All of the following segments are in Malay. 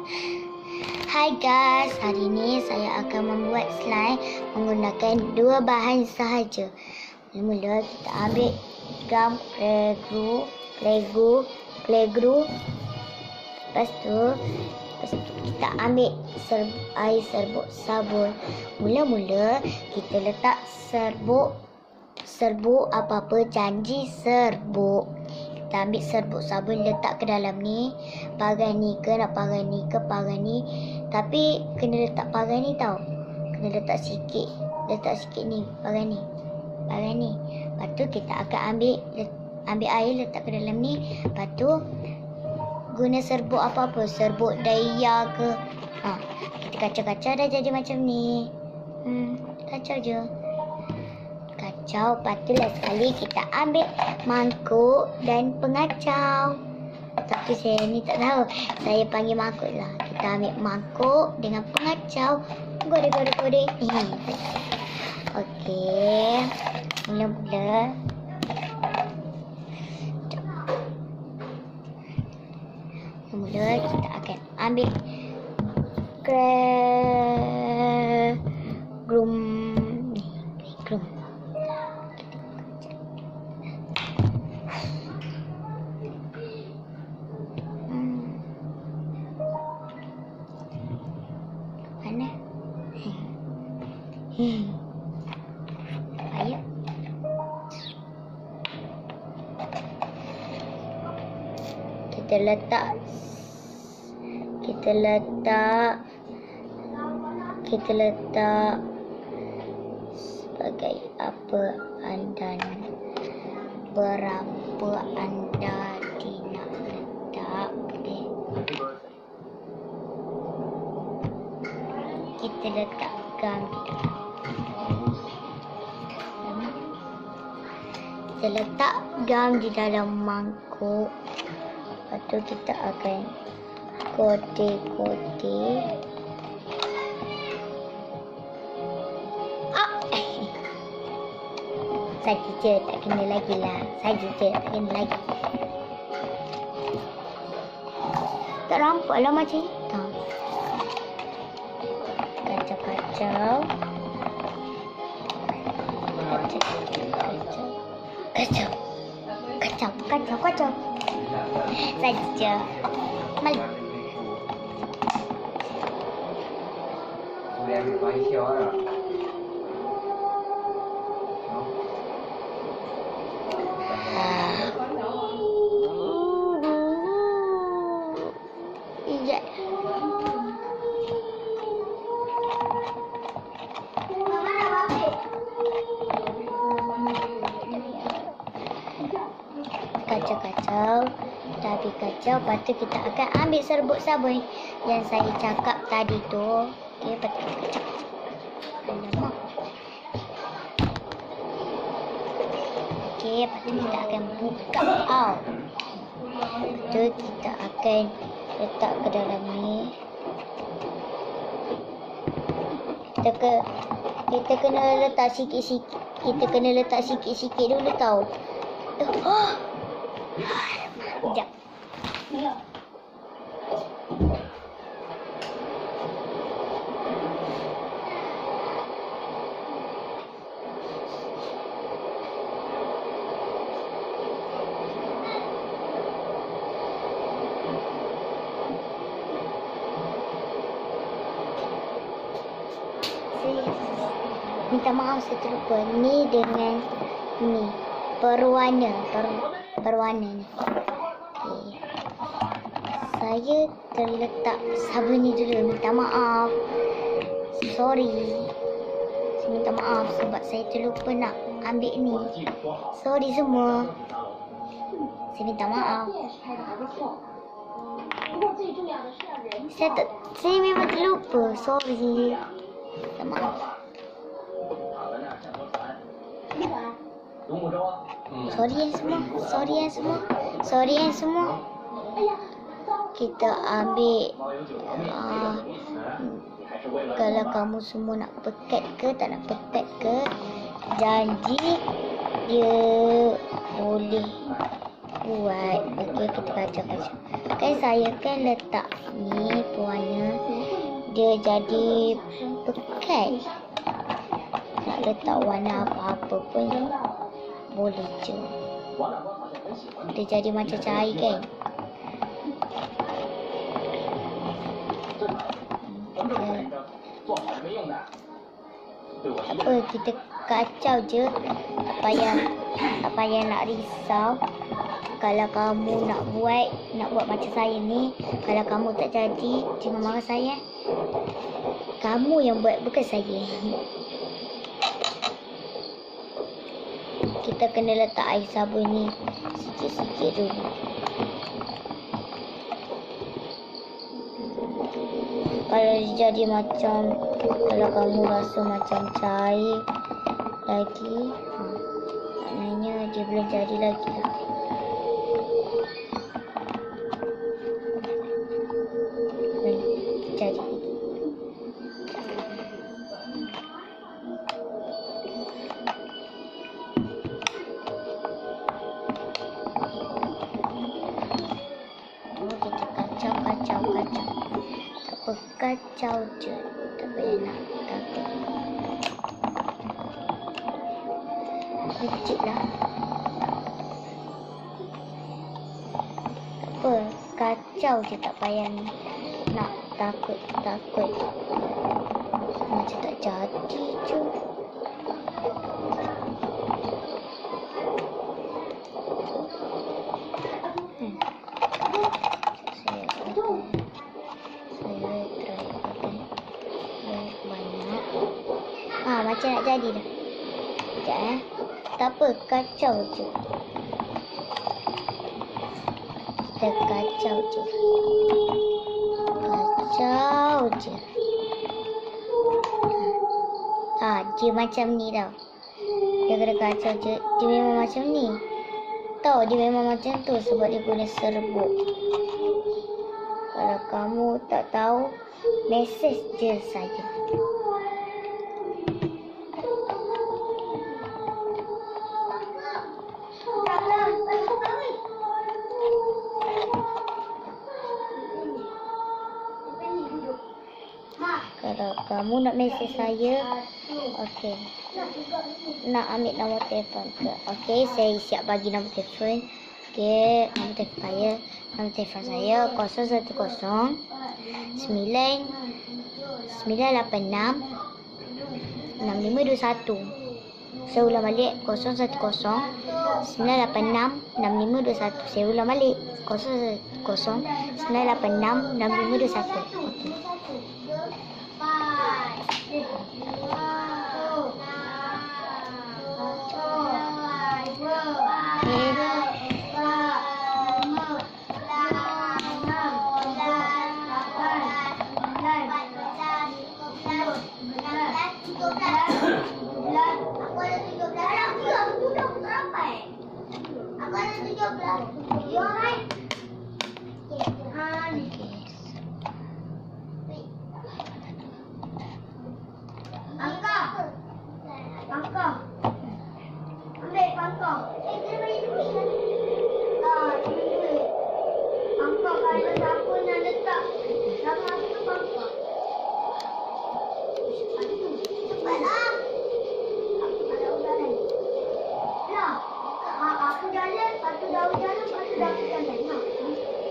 Hai guys, hari ini saya akan membuat slime menggunakan dua bahan sahaja. Mula-mula kita ambil gam Playglue. Lepas tu kita ambil air serbuk sabun. Mula-mula kita letak serbuk apa-apa, janji serbuk. Kita ambil serbuk sabun letak ke dalam ni. Parai ni ke nak parai ni ke parai ni. Tapi kena letak parai ni tau. Kena letak sikit ni parai ni. Lepas tu kita akan ambil air letak ke dalam ni. Lepas tu guna serbuk apa-apa, serbuk daya ke. Kita kacau-kacau dah jadi macam ni. Kacau je. Lepas tu last sekali kita ambil mangkuk dan pengacau. Tapi saya ni tak tahu, saya panggil mangkuk lah. Kita ambil mangkuk dengan pengacau. Goreng. Okey. Mula-mula kita akan ambil grum. Mana? Ayo. Kita letak sebagai apa anda berapa anda nak letak. Kita letak gam di dalam. Kita letak gam di dalam mangkuk. Lepas tu kita akan kote. Saja je, tak kena lagi lah. Tak nampak lah macam hitam. Kacau. Saja. Malu. Kacau. Lepas tu kita akan ambil serbuk sabun yang saya cakap tadi tu. Okey, lepas tu kita kacau. Alamak. Okey, lepas tu kita akan buka. Lepas tu kita akan letak ke dalam ni. Kita kena letak sikit-sikit. Dulu tau. Sekejap. Minta maaf saya terlupa. Ni dengan ni berwarna ni. Okay. Saya terletak sabun ni dulu. Minta maaf. Sorry. Saya minta maaf sebab saya terlupa nak ambil ni. Sorry semua. Saya minta maaf. Saya memang terlupa. Sorry. Minta maaf. Sorry yang semua. Kita ambil kalau kamu semua nak pekat ke tak nak pekat ke, janji dia boleh buat. Okey, kita kacau-kacau. Kan saya kan letak ni pewarna. Dia jadi pekat. Nak letak warna apa-apa pun boleh je. Dia jadi macam cair kan. Apa, kita kacau je. Tak payah nak risau. Kalau kamu nak buat macam saya ni, kalau kamu tak jadi, jangan marah saya. Kamu yang buat, bukan saya. Kita kena letak air sabun ni sikit-sikit dulu. Kalau jadi macam, kalau kamu rasa macam cair lagi, maknanya dia belum jadi lagi lah. Jadi kacau je, tak payah nak takut. Kecil lah. Apa, kacau je, tak payah nak takut. Macam tak jadi je. Macam nak jadi dah. Sekejap tak apa, kacau je. Kita kacau je. Dia macam ni tau. Dia kena kacau je. Dia memang macam ni. Tahu dia memang macam tu sebab dia guna serbuk. Kalau kamu tak tahu, mesej je saya. Kalau kamu nak mesej saya, okey. Nak ambil nombor telefon ke? Okey, saya siap bagi nombor telefon. Okey, nombor telefon saya. Nombor telefon saya 010 986 6521. Saya ulang balik 010 986 6521. Saya ulang balik 010 986 6521. Okey.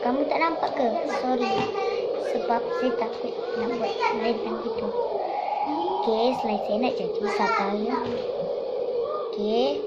Kamu tak nampak ke? Sorry. Sebab saya takut nak buat lain gitu. Okey, selain saya nak jadi sabar ya. Okey.